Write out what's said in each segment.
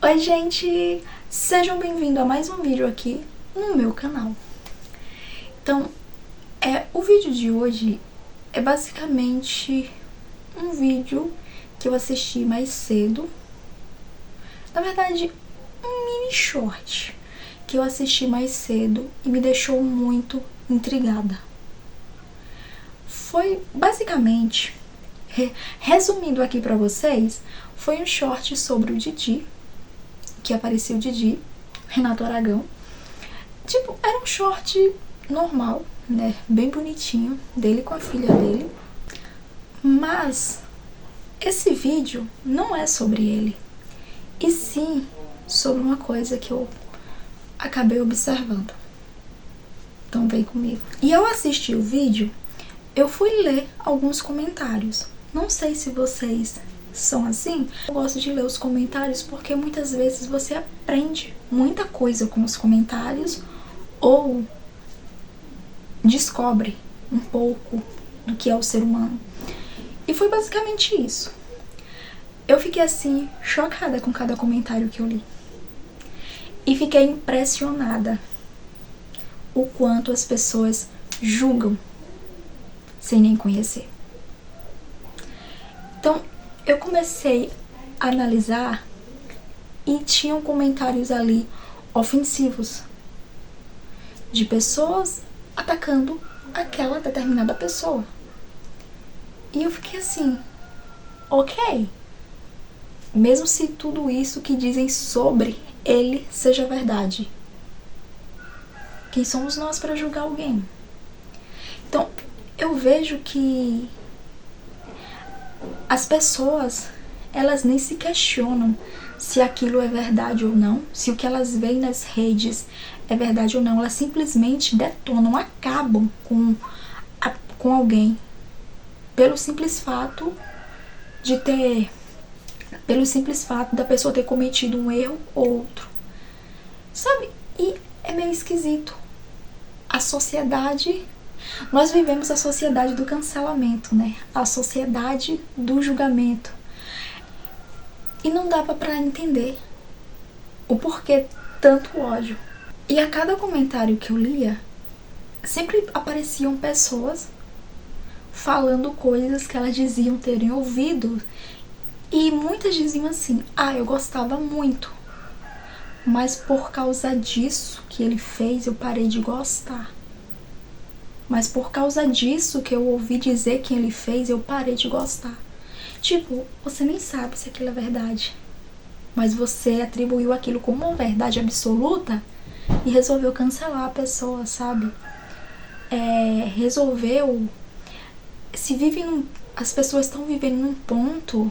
Oi gente, sejam bem-vindos a mais um vídeo aqui no meu canal. Então, o vídeo de hoje é basicamente um vídeo que eu assisti mais cedo. Na verdade, um mini short que eu assisti mais cedo e me deixou muito intrigada. Foi basicamente, resumindo aqui pra vocês, foi um short sobre o Didi, que apareceu o Didi, Renato Aragão. Tipo, era um short normal, né, bem bonitinho, dele com a filha dele. Mas esse vídeo não é sobre ele, e sim sobre uma coisa que eu acabei observando. Então vem comigo. E ao assistir o vídeo, eu fui ler alguns comentários. Não sei se vocês são assim. Eu gosto de ler os comentários porque muitas vezes você aprende muita coisa com os comentários ou descobre um pouco do que é o ser humano. E foi basicamente isso. Eu fiquei assim, chocada com cada comentário que eu li. E fiquei impressionada o quanto as pessoas julgam sem nem conhecer. Então, eu comecei a analisar e tinham comentários ali ofensivos de pessoas atacando aquela determinada pessoa. E eu fiquei assim, ok, mesmo se tudo isso que dizem sobre ele seja verdade, quem somos nós para julgar alguém? Então, eu vejo que as pessoas, elas nem se questionam se aquilo é verdade ou não, se o que elas veem nas redes é verdade ou não. Elas simplesmente detonam, acabam com alguém pelo simples fato da pessoa ter cometido um erro ou outro, sabe? E é meio esquisito. A sociedade, nós vivemos a sociedade do cancelamento, né? A sociedade do julgamento. E não dava pra entender o porquê tanto ódio. E a cada comentário que eu lia, sempre apareciam pessoas falando coisas que elas diziam terem ouvido. E muitas diziam assim, eu gostava muito, mas por causa disso que ele fez, eu parei de gostar. Mas por causa disso que eu ouvi dizer que ele fez, eu parei de gostar. Tipo, você nem sabe se aquilo é verdade, mas você atribuiu aquilo como uma verdade absoluta e resolveu cancelar a pessoa, sabe? As pessoas estão vivendo num ponto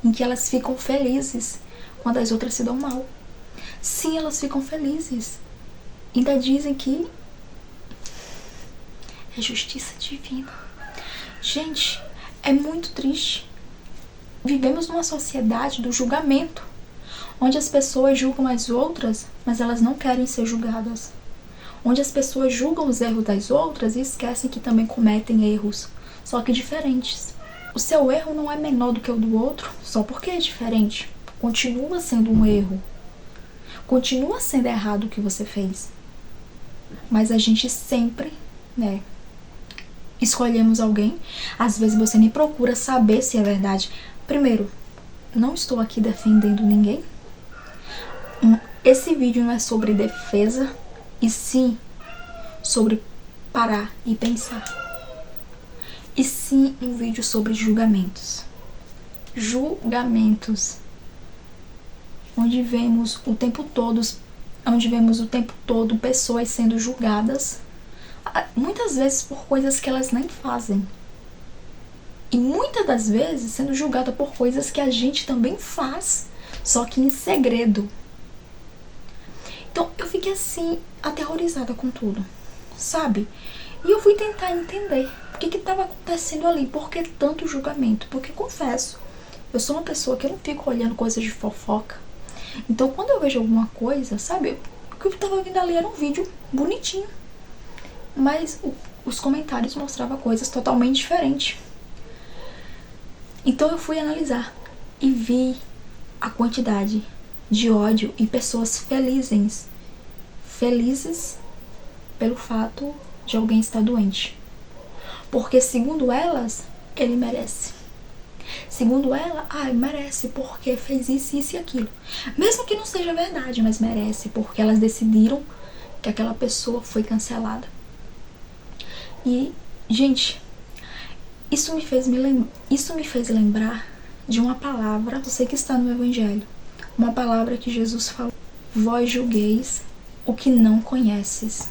em que elas ficam felizes quando as outras se dão mal. Sim, elas ficam felizes. Ainda dizem que é justiça divina. Gente, é muito triste. Vivemos numa sociedade do julgamento, onde as pessoas julgam as outras, mas elas não querem ser julgadas. Onde as pessoas julgam os erros das outras e esquecem que também cometem erros, só que diferentes. O seu erro não é menor do que o do outro só porque é diferente. Continua sendo um erro. Continua sendo errado o que você fez. Mas a gente sempre, escolhemos alguém. Às vezes você nem procura saber se é verdade. Primeiro, não estou aqui defendendo ninguém. Esse vídeo não é sobre defesa, e sim sobre parar e pensar. E sim um vídeo sobre julgamentos. Julgamentos. Onde vemos o tempo todo pessoas sendo julgadas, muitas vezes por coisas que elas nem fazem. E muitas das vezes sendo julgada por coisas que a gente também faz, só que em segredo. Então eu fiquei assim, aterrorizada com tudo, sabe? E eu fui tentar entender o que estava acontecendo ali, por que tanto julgamento? Porque confesso, eu sou uma pessoa que eu não fico olhando coisas de fofoca. Então quando eu vejo alguma coisa, sabe, o que eu estava vendo ali era um vídeo bonitinho, mas os comentários mostravam coisas totalmente diferentes. Então eu fui analisar e vi a quantidade de ódio e pessoas felizes pelo fato de alguém estar doente. Porque segundo elas, ele merece. Segundo ela, merece porque fez isso, isso e aquilo. Mesmo que não seja verdade, mas merece porque elas decidiram que aquela pessoa foi cancelada. E, gente, isso me fez lembrar de uma palavra, eu sei que está no Evangelho, uma palavra que Jesus falou: vós julgueis o que não conheces.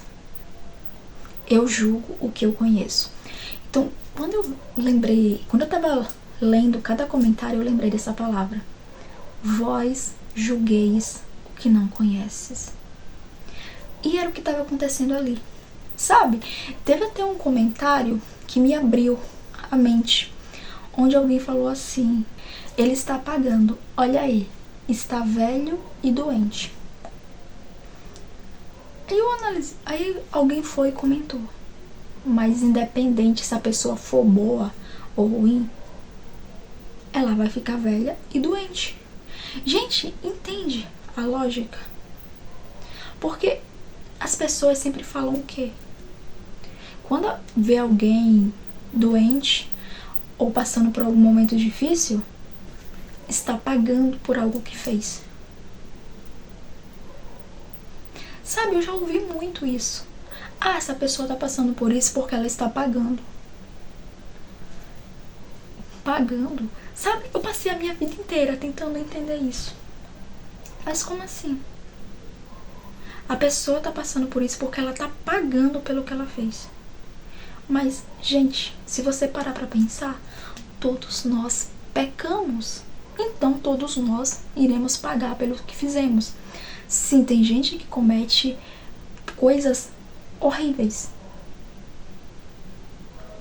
Eu julgo o que eu conheço. Então, quando eu estava lendo cada comentário, eu lembrei dessa palavra. Vós julgueis o que não conheces. E era o que estava acontecendo ali. Sabe? Teve até um comentário que me abriu a mente, onde alguém falou assim: ele está pagando, olha aí, está velho e doente. Aí alguém foi e comentou: mas independente se a pessoa for boa ou ruim, ela vai ficar velha e doente. Gente, entende a lógica? Porque as pessoas sempre falam o quê? Quando vê alguém doente ou passando por algum momento difícil, está pagando por algo que fez. Sabe, eu já ouvi muito isso. Essa pessoa está passando por isso porque ela está pagando. Pagando? Sabe, eu passei a minha vida inteira tentando entender isso. Mas como assim? A pessoa está passando por isso porque ela está pagando pelo que ela fez. Mas, gente, se você parar para pensar, todos nós pecamos. Então todos nós iremos pagar pelo que fizemos. Sim, tem gente que comete coisas horríveis.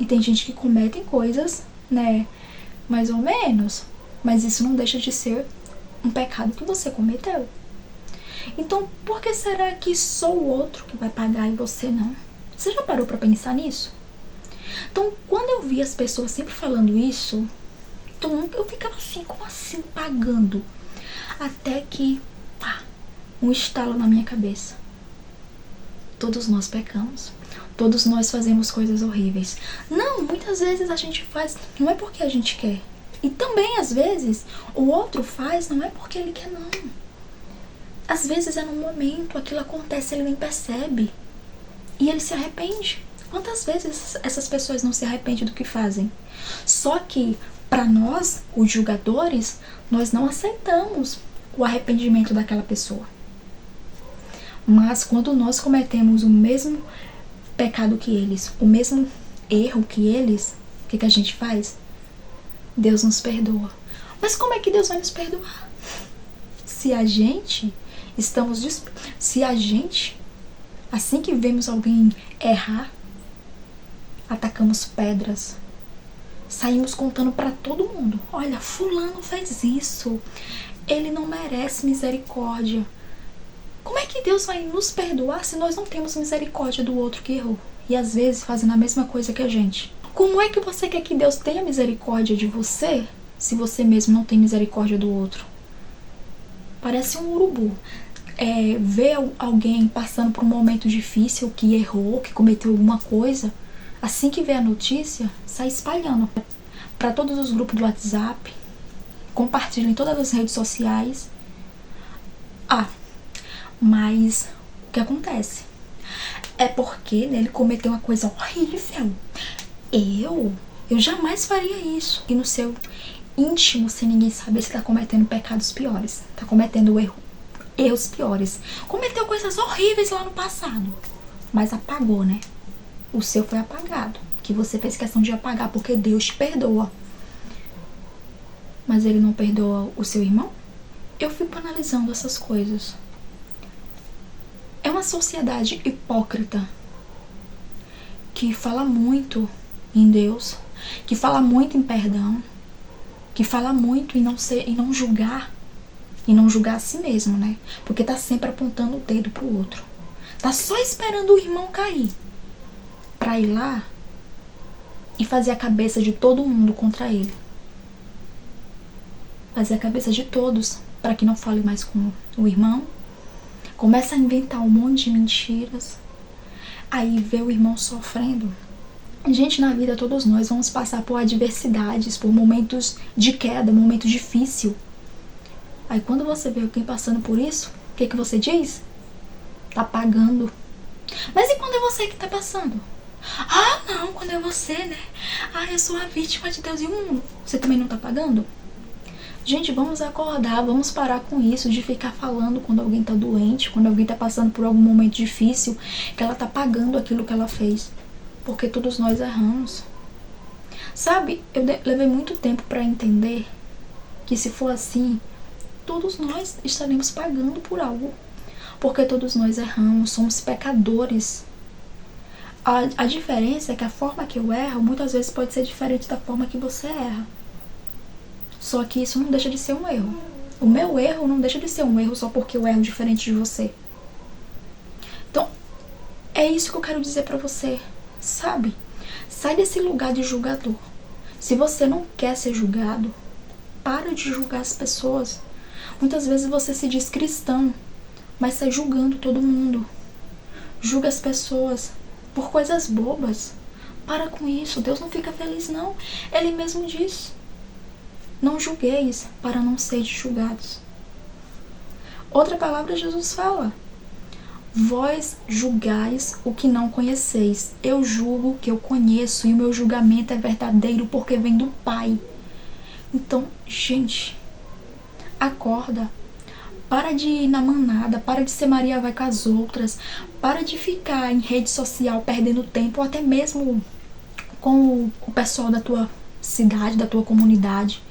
E tem gente que comete coisas, mais ou menos. Mas isso não deixa de ser um pecado que você cometeu. Então, por que será que só o outro que vai pagar e você não? Você já parou pra pensar nisso? Então, quando eu vi as pessoas sempre falando isso, então eu ficava assim, como assim pagando? Até que, um estalo na minha cabeça. Todos nós pecamos. Todos nós fazemos coisas horríveis. Não, muitas vezes a gente faz, não é porque a gente quer. E também, às vezes, o outro faz, não é porque ele quer, não. Às vezes é no momento, aquilo acontece, ele nem percebe. E ele se arrepende. Quantas vezes essas pessoas não se arrependem do que fazem? Só que, para nós, os julgadores, nós não aceitamos o arrependimento daquela pessoa. Mas quando nós cometemos o mesmo pecado que eles, o mesmo erro que eles, o que a gente faz? Deus nos perdoa. Mas como é que Deus vai nos perdoar? Se a gente assim que vemos alguém errar, atacamos pedras, saímos contando para todo mundo: olha, fulano fez isso, ele não merece misericórdia. Como é que Deus vai nos perdoar se nós não temos misericórdia do outro que errou? E às vezes fazendo a mesma coisa que a gente. Como é que você quer que Deus tenha misericórdia de você se você mesmo não tem misericórdia do outro? Parece um urubu. Ver alguém passando por um momento difícil, que errou, que cometeu alguma coisa, assim que vê a notícia, sai espalhando para todos os grupos do WhatsApp, compartilha em todas as redes sociais. Mas o que acontece? É porque ele cometeu uma coisa horrível. Eu jamais faria isso. E no seu íntimo, sem ninguém saber, você está cometendo pecados piores. Está cometendo erros piores. Cometeu coisas horríveis lá no passado. Mas apagou, né? O seu foi apagado. Que você fez questão de apagar porque Deus te perdoa. Mas ele não perdoa o seu irmão? Eu fico analisando essas coisas. É uma sociedade hipócrita que fala muito em Deus, que fala muito em perdão, que fala muito em não julgar, e não julgar a si mesmo, né? Porque tá sempre apontando o dedo pro outro. Tá só esperando o irmão cair pra ir lá e fazer a cabeça de todo mundo contra ele. Fazer a cabeça de todos para que não fale mais com o irmão. Começa a inventar um monte de mentiras. Aí vê o irmão sofrendo. Gente, na vida todos nós vamos passar por adversidades, por momentos de queda, momentos difíceis. Aí quando você vê alguém passando por isso, o que você diz? Tá pagando. Mas e quando é você que tá passando? Ah, não, quando é você, né? Ah, eu sou a vítima de Deus e o mundo. Você também não tá pagando? Gente, vamos acordar, vamos parar com isso de ficar falando quando alguém tá doente, quando alguém tá passando por algum momento difícil, que ela tá pagando aquilo que ela fez. Porque todos nós erramos. Sabe, eu levei muito tempo pra entender que se for assim, todos nós estaremos pagando por algo. Porque todos nós erramos, somos pecadores. A diferença é que a forma que eu erro muitas vezes pode ser diferente da forma que você erra. Só que isso não deixa de ser um erro. O meu erro não deixa de ser um erro só porque eu erro diferente de você. Então, é isso que eu quero dizer pra você, sabe? Sai desse lugar de julgador. Se você não quer ser julgado, para de julgar as pessoas. Muitas vezes você se diz cristão, mas sai julgando todo mundo. Julga as pessoas por coisas bobas. Para com isso, Deus não fica feliz não. Ele mesmo diz: não julgueis para não seres julgados. Outra palavra Jesus fala: vós julgais o que não conheceis. Eu julgo o que eu conheço e o meu julgamento é verdadeiro porque vem do Pai. Então, gente, acorda. Para de ir na manada, para de ser Maria vai com as outras, para de ficar em rede social perdendo tempo, ou até mesmo com o pessoal da tua cidade, da tua comunidade.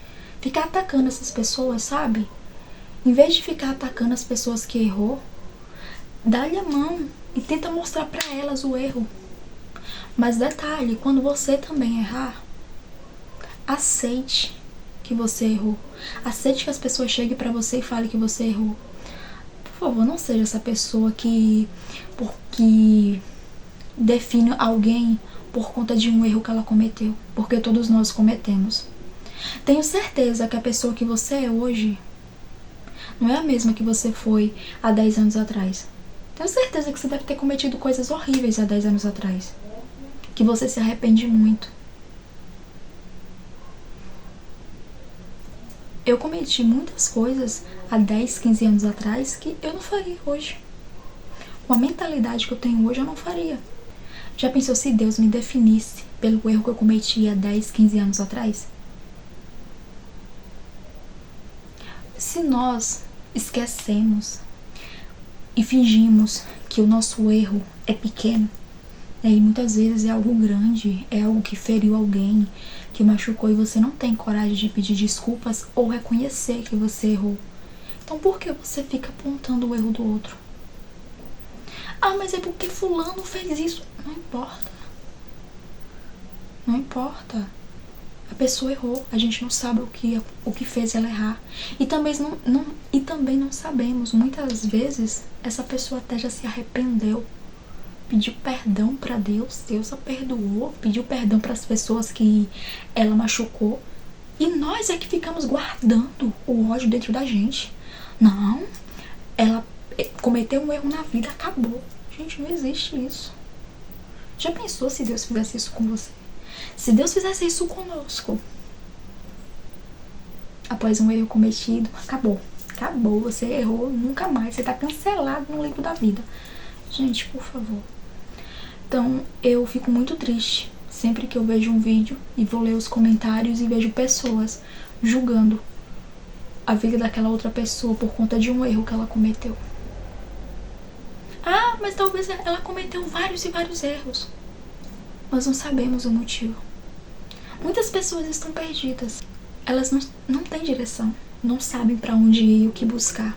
Ficar atacando essas pessoas, sabe? Em vez de ficar atacando as pessoas que errou, dá-lhe a mão e tenta mostrar para elas o erro. Mas detalhe, quando você também errar, aceite que você errou. Aceite que as pessoas cheguem pra você e falem que você errou. Por favor, não seja essa pessoa que define alguém por conta de um erro que ela cometeu. Porque todos nós cometemos. Tenho certeza que a pessoa que você é hoje não é a mesma que você foi há 10 anos atrás. Tenho certeza que você deve ter cometido coisas horríveis há 10 anos atrás. Que você se arrepende muito. Eu cometi muitas coisas há 10, 15 anos atrás que eu não faria hoje. Com a mentalidade que eu tenho hoje, eu não faria. Já pensou se Deus me definisse pelo erro que eu cometi há 10, 15 anos atrás? Se nós esquecemos e fingimos que o nosso erro é pequeno, e muitas vezes é algo grande, é algo que feriu alguém, que machucou e você não tem coragem de pedir desculpas ou reconhecer que você errou. Então por que você fica apontando o erro do outro? Ah, mas é porque fulano fez isso. Não importa. Não importa. A pessoa errou, a gente não sabe o que fez ela errar. E também não sabemos, muitas vezes, essa pessoa até já se arrependeu. Pediu perdão pra Deus, Deus a perdoou, pediu perdão para as pessoas que ela machucou. E nós é que ficamos guardando o ódio dentro da gente. Não, ela cometeu um erro na vida, acabou. Gente, não existe isso. Já pensou se Deus fizesse isso com você? Se Deus fizesse isso conosco, após um erro cometido, acabou. Acabou, você errou, nunca mais. Você tá cancelado no livro da vida. Gente, por favor. Então, eu fico muito triste sempre que eu vejo um vídeo e vou ler os comentários e vejo pessoas julgando a vida daquela outra pessoa por conta de um erro que ela cometeu. Ah, mas talvez ela cometeu vários e vários erros. Nós não sabemos o motivo. Muitas pessoas estão perdidas. Elas não têm direção, não sabem para onde ir e o que buscar.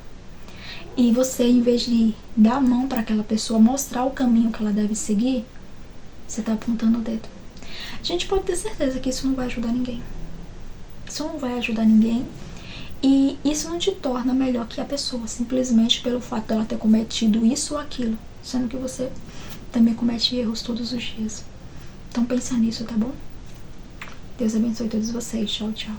E você, em vez de dar a mão para aquela pessoa, mostrar o caminho que ela deve seguir, você tá apontando o dedo. A gente pode ter certeza que isso não vai ajudar ninguém. Isso não vai ajudar ninguém. E isso não te torna melhor que a pessoa, simplesmente pelo fato dela ter cometido isso ou aquilo, sendo que você também comete erros todos os dias. Então pensa nisso, tá bom? Deus abençoe todos vocês. Tchau, tchau.